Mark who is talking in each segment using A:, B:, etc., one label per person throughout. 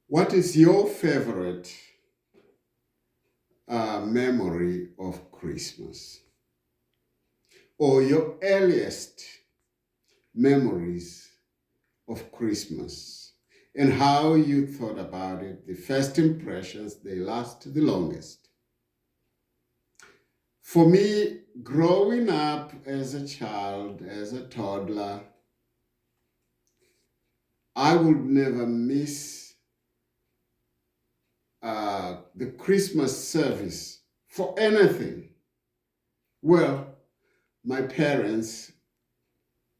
A: What is your favorite memory of Christmas? Or your earliest memories of Christmas? And how you thought about it, the first impressions, they last the longest. For me, growing up as a child, as a toddler, I would never miss the Christmas service for anything. Well, my parents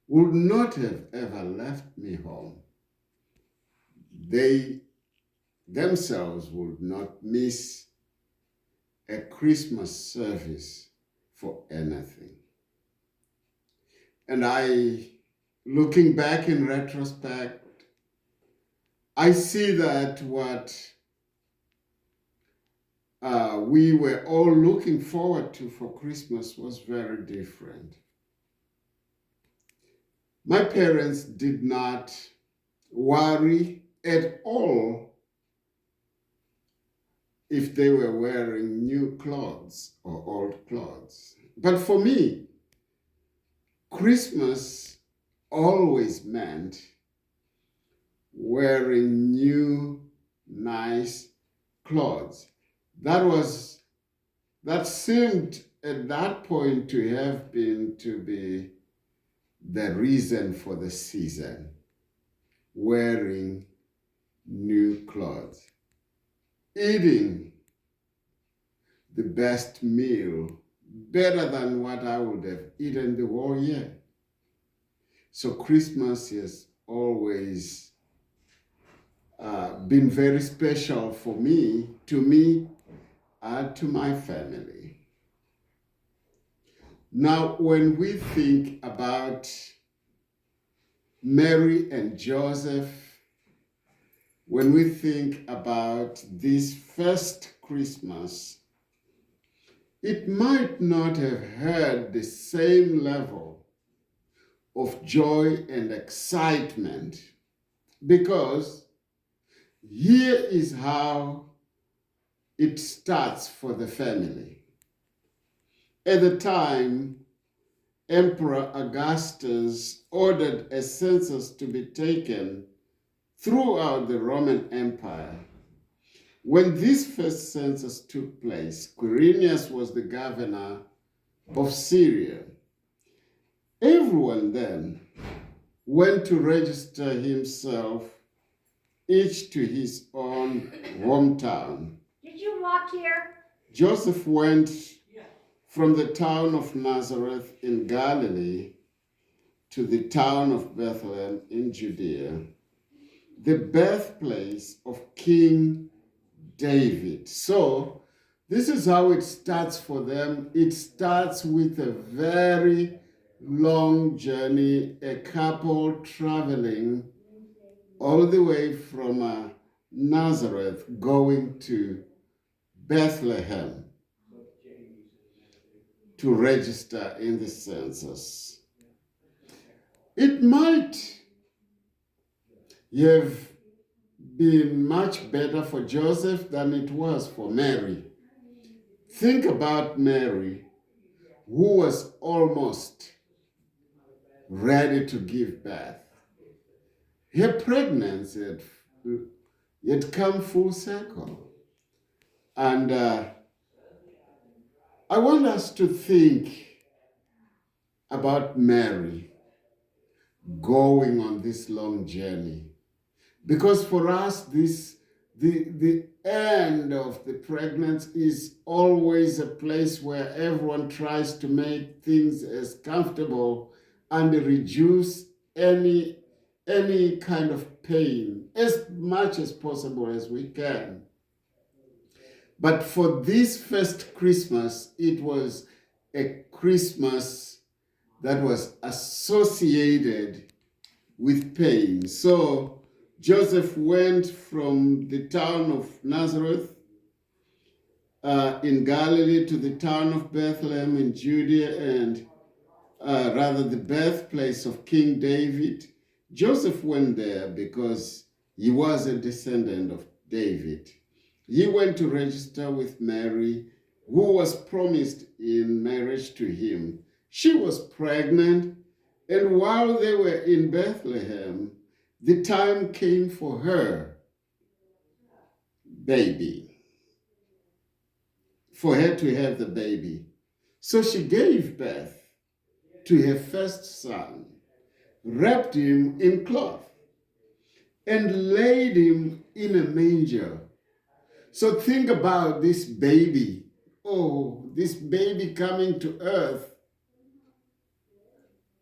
A: would not have ever left me home. They themselves would not miss a Christmas service for anything. And looking back in retrospect, I see that what we were all looking forward to for Christmas was very different. My parents did not worry at all if they were wearing new clothes or old clothes. But for me, Christmas always meant wearing new, nice clothes. That seemed at that point to be the reason for the season, wearing new clothes, eating the best meal, better than what I would have eaten the whole year. So Christmas has always been very special for me, to me, and to my family. Now, when we think about Mary and Joseph, when we think about this first Christmas, it might not have had the same level of joy and excitement, because here is how it starts for the family. At the time, Emperor Augustus ordered a census to be taken throughout the Roman Empire. When this first census took place, Quirinius was the governor of Syria. Everyone then went to register himself, each to his own hometown.
B: Did you walk here?
A: Joseph went from the town of Nazareth in Galilee to the town of Bethlehem in Judea, the birthplace of King David. So, this is how it starts for them. It starts with a very long journey, a couple traveling all the way from Nazareth going to Bethlehem to register in the census. It might have been much better for Joseph than it was for Mary. Think about Mary, who was almost ready to give birth. Her pregnancy had come full circle. And I want us to think about Mary going on this long journey. Because for us, the end of the pregnancy is always a place where everyone tries to make things as comfortable and reduce any kind of pain as much as possible as we can. But for this first Christmas, it was a Christmas that was associated with pain. So Joseph went from the town of Nazareth in Galilee to the town of Bethlehem in Judea, and rather the birthplace of King David. Joseph went there because he was a descendant of David. He went to register with Mary, who was promised in marriage to him. She was pregnant, and while they were in Bethlehem, the time came for her for her to have the baby. So she gave birth to her first son, wrapped him in cloth, and laid him in a manger. So think about this baby. Oh, this baby coming to earth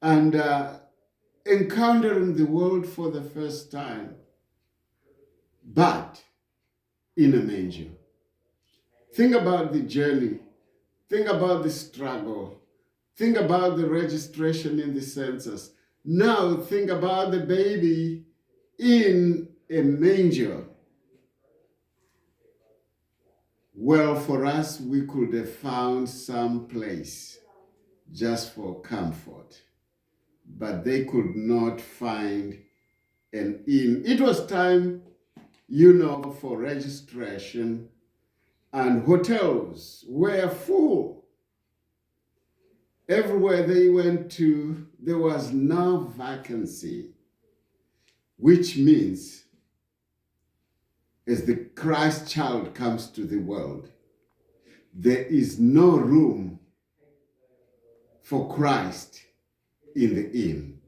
A: and encountering the world for the first time, but in a manger. Think about the journey. Think about the struggle. Think about the registration in the census. Now think about the baby in a manger. Well, for us, we could have found some place just for comfort, but they could not find an inn. It was time, for registration, and hotels were full. Everywhere they went to, there was no vacancy, which means as the Christ child comes to the world, there is no room for Christ in the inn.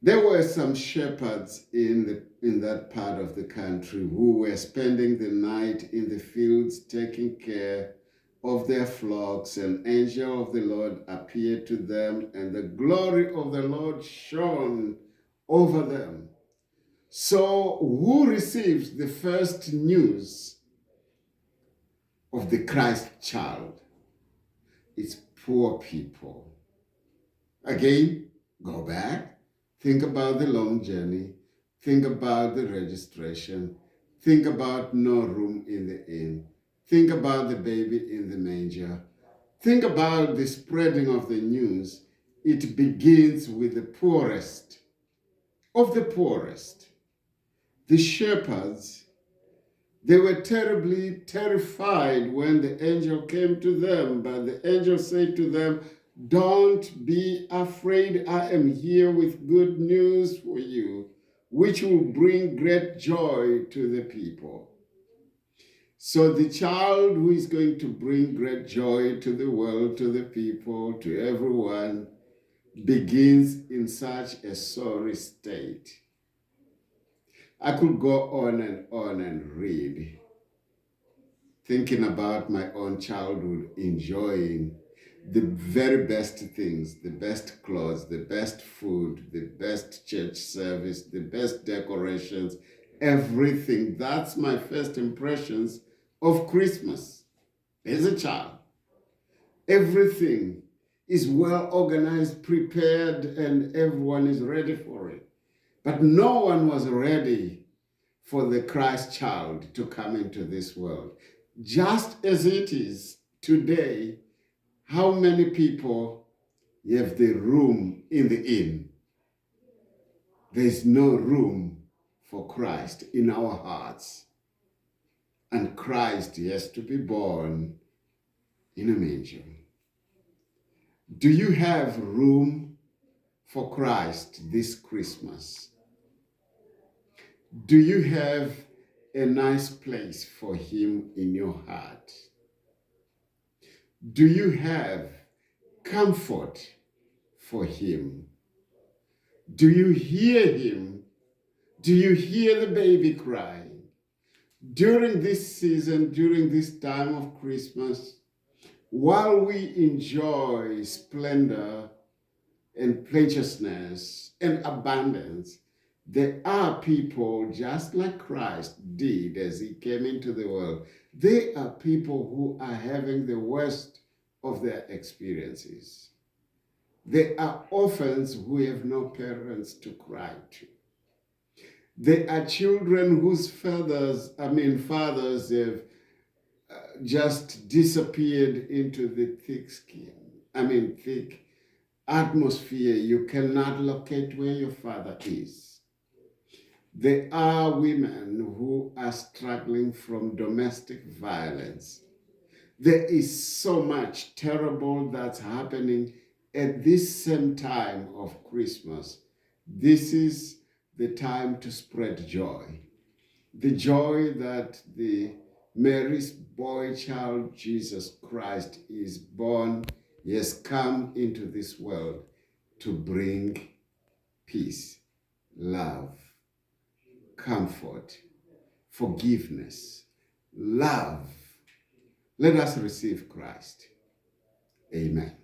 A: There were some shepherds in that part of the country who were spending the night in the fields taking care of their flocks. An angel of the Lord appeared to them, and the glory of the Lord shone over them. So who receives the first news of the Christ child? It's poor people. Again, go back. Think about the long journey. Think about the registration. Think about no room in the inn. Think about the baby in the manger. Think about the spreading of the news. It begins with the poorest of the poorest. The shepherds, they were terribly terrified when the angel came to them, but the angel said to them, "Don't be afraid. I am here with good news for you, which will bring great joy to the people." So the child who is going to bring great joy to the world, to the people, to everyone, begins in such a sorry state. I could go on and read, thinking about my own childhood, enjoying the very best things, the best clothes, the best food, the best church service, the best decorations, everything. That's my first impressions of Christmas as a child. Everything is well organized, prepared, and everyone is ready for it. But no one was ready for the Christ child to come into this world. Just as it is today, how many people have the room in the inn? There's no room for Christ in our hearts. And Christ has to be born in a manger. Do you have room for Christ this Christmas? Do you have a nice place for him in your heart? Do you have comfort for him? Do you hear him? Do you hear the baby cry? During this season, during this time of Christmas, while we enjoy splendor and plenteousness and abundance, there are people just like Christ did as he came into the world. They are people who are having the worst of their experiences. They are orphans who have no parents to cry to. They are children whose fathers have just disappeared into the thick atmosphere. You cannot locate where your father is. There are women who are struggling from domestic violence. There is so much terrible that's happening at this same time of Christmas. This is the time to spread joy. The joy that the Mary's boy child Jesus Christ is born. He has come into this world to bring peace, love, comfort, forgiveness, love. Let us receive Christ. Amen.